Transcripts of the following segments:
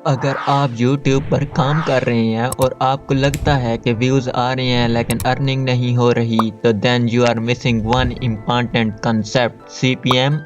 अगर आप YouTube पर काम कर रहे हैं और आपको लगता है कि व्यूज़ आ रहे हैं लेकिन अर्निंग नहीं हो रही, तो then you are missing one important concept, CPM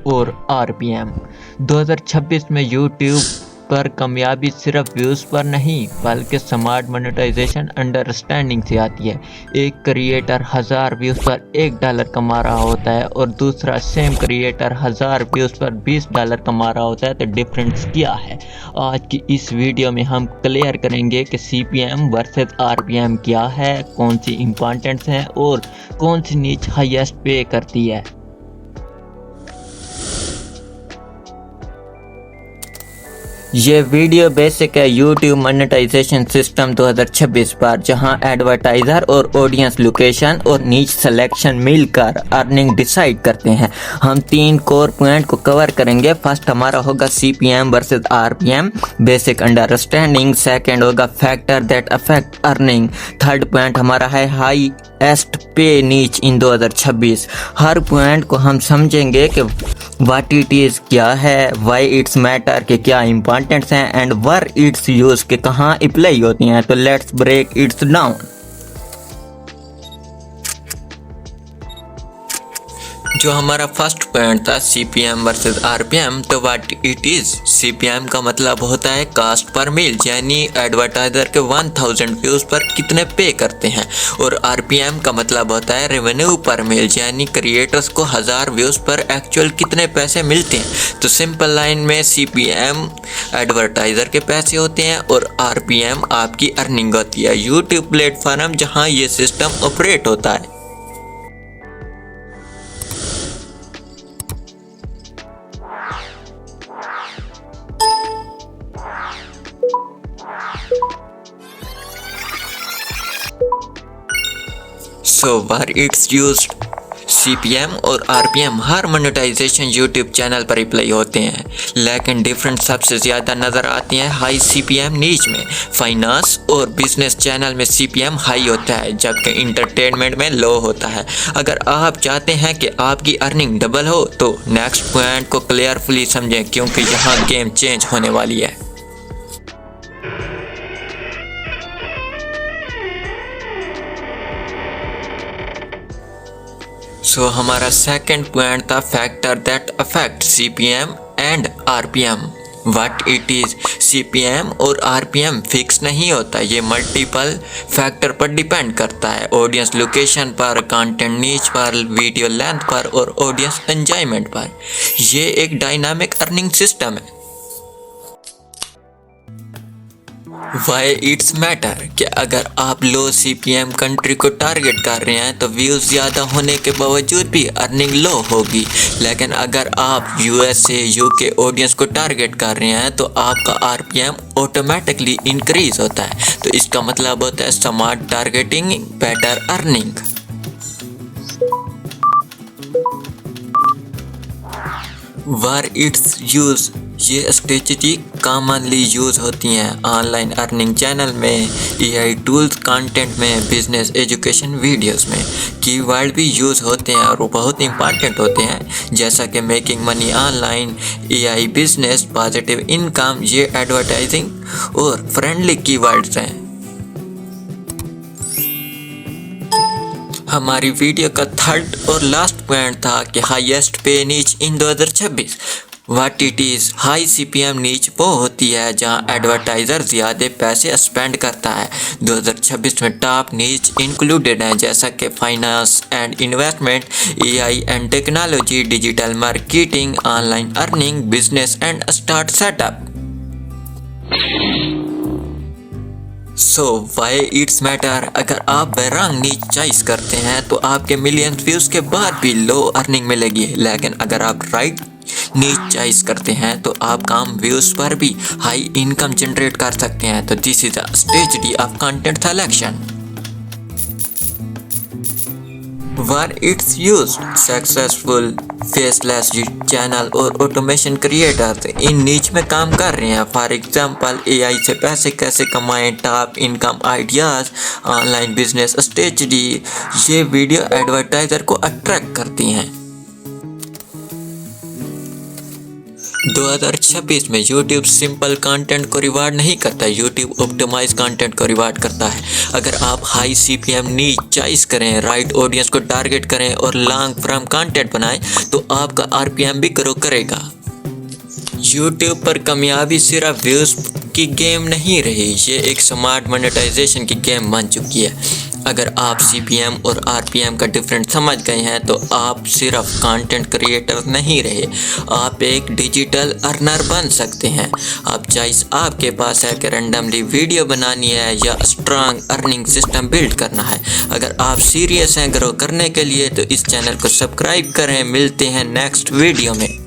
और RPM। 2026 में YouTube पर कामयाबी सिर्फ व्यूज़ पर नहीं बल्कि स्मार्ट मोनेटाइजेशन अंडरस्टैंडिंग से आती है। एक क्रिएटर 1000 व्यूज़ पर $1 कमा रहा होता है और दूसरा सेम क्रिएटर 1000 व्यूज़ पर $20 कमा रहा होता है, तो डिफरेंस क्या है? आज की इस वीडियो में हम क्लियर करेंगे कि CPM वर्सेस RPM क्या है, कौन सी इम्पॉर्टेंट्स हैं और कौन सी नीच हाईएस्ट पे करती है। ये वीडियो बेसिक है YouTube मोनेटाइजेशन सिस्टम 2026 पर, जहां एडवर्टाइजर और ऑडियंस लोकेशन और नीच सिलेक्शन मिलकर अर्निंग डिसाइड करते हैं। हम 3 कोर पॉइंट को कवर करेंगे। फर्स्ट हमारा होगा CPM versus RPM, basic understanding. Second होगा factor that affect earning. Third point हमारा है हाईएस्ट पे नीच इन 2026। हर पॉइंट को हम समझेंगे कि व्हाट इट इज़ क्या है, वाई इट्स मैटर के क्या इंपॉर्टेंट्स हैं एंड वर इट्स यूज के कहाँ अप्लाई होती हैं। तो लेट्स ब्रेक इट्स डाउन। जो हमारा फर्स्ट पॉइंट था CPM वर्सेस RPM, तो व्हाट इट इज़। CPM का मतलब होता है कास्ट पर मील, यानी एडवर्टाइजर के 1000 व्यूज़ पर कितने पे करते हैं। और RPM का मतलब होता है रेवेन्यू पर मील, यानी क्रिएटर्स को 1000 व्यूज़ पर एक्चुअल कितने पैसे मिलते हैं। तो सिंपल लाइन में CPM एडवर्टाइजर के पैसे होते हैं और RPM आपकी अर्निंग होती है। यूट्यूब प्लेटफॉर्म जहाँ ये सिस्टम ऑपरेट होता है। So where it's used, CPM और RPM हर मोनेटाइजेशन YouTube चैनल पर अप्लाई होते हैं, लेकिन डिफरेंट सबसे ज़्यादा नज़र आती हैं हाई CPM नीच में। फाइनेंस और बिजनेस चैनल में CPM हाई होता है, जबकि इंटरटेनमेंट में लो होता है। अगर आप चाहते हैं कि आपकी अर्निंग डबल हो तो नेक्स्ट पॉइंट को क्लियरफुली समझें, क्योंकि यहाँ गेम चेंज होने वाली है। सो हमारा सेकंड पॉइंट था factor that affect CPM and RPM। What it is. CPM और RPM फिक्स नहीं होता, ये मल्टीपल फैक्टर पर डिपेंड करता है। ऑडियंस लोकेशन पर, कंटेंट नीच पर, वीडियो लेंथ पर और ऑडियंस एंजॉयमेंट पर। ये एक डायनामिक अर्निंग सिस्टम है। वाई इट्स मैटर कि अगर आप लो CPM कंट्री को टारगेट कर रहे हैं तो व्यूज़ ज़्यादा होने के बावजूद भी अर्निंग लो होगी। लेकिन अगर आप USA UK ऑडियंस को टारगेट कर रहे हैं तो आपका RPM ऑटोमेटिकली इंक्रीज होता है। तो इसका मतलब होता है smart targeting, better earning. War it's use, ये स्ट्रेटजी कॉमनली यूज होती हैं ऑनलाइन अर्निंग चैनल में, AI टूल्स, कंटेंट में, बिजनेस एजुकेशन वीडियोस में। कीवर्ड भी यूज होते हैं और वो बहुत इंपॉर्टेंट होते हैं, जैसा कि making money online, AI business, positive income. ये एडवर्टाइजिंग और फ्रेंडली कीवर्ड्स हैं। हमारी वीडियो का थर्ड और लास्ट पॉइंट था कि हाईएस्ट पे नीच इन 2026। What it is. High CPM नीच वो होती है जहां एडवर्टाइज़र ज़्यादा पैसे स्पेंड करता है। 2026 में टॉप नीच इंक्लूडेड हैं, जैसा कि finance and investment, AI and technology, digital marketing, online earning, business and start setup. So why it's matter. अगर आप रॉन्ग नीच चॉइस करते हैं तो आपके मिलियन व्यूज़ के बाद भी लो अर्निंग मिलेगी, लेकिन अगर आप राइट नीच चॉइस करते हैं तो आप कम व्यूज़ पर भी हाई इनकम जनरेट कर सकते हैं। तो this is a strategy of content selection. Where it's used, successful faceless channel और ऑटोमेशन क्रिएटर्स इन नीच में काम कर रहे हैं। फॉर एग्जांपल AI से पैसे कैसे कमाएं, top income ideas, online business strategy. ये वीडियो एडवर्टाइजर को अट्रैक्ट करती हैं। 2026 में YouTube सिंपल कंटेंट को रिवार्ड नहीं करता, YouTube ऑप्टिमाइज कंटेंट को रिवार्ड करता है। अगर आप हाई CPM नीच चॉइस करें, राइट ऑडियंस को टारगेट करें और लॉन्ग फॉर्म कंटेंट बनाएं तो आपका RPM भी ग्रो करेगा। YouTube पर कामयाबी सिर्फ व्यूज़ की गेम नहीं रही, ये एक स्मार्ट मोनेटाइजेशन की गेम बन चुकी है। अगर आप CPM और RPM का डिफरेंस समझ गए हैं तो आप सिर्फ कंटेंट क्रिएटर नहीं रहे, आप एक डिजिटल अर्नर बन सकते हैं। अब चॉइस आपके पास है कि रैंडमली वीडियो बनानी है या स्ट्रांग अर्निंग सिस्टम बिल्ड करना है। अगर आप सीरियस हैं ग्रो करने के लिए तो इस चैनल को सब्सक्राइब करें। मिलते हैं नेक्स्ट वीडियो में।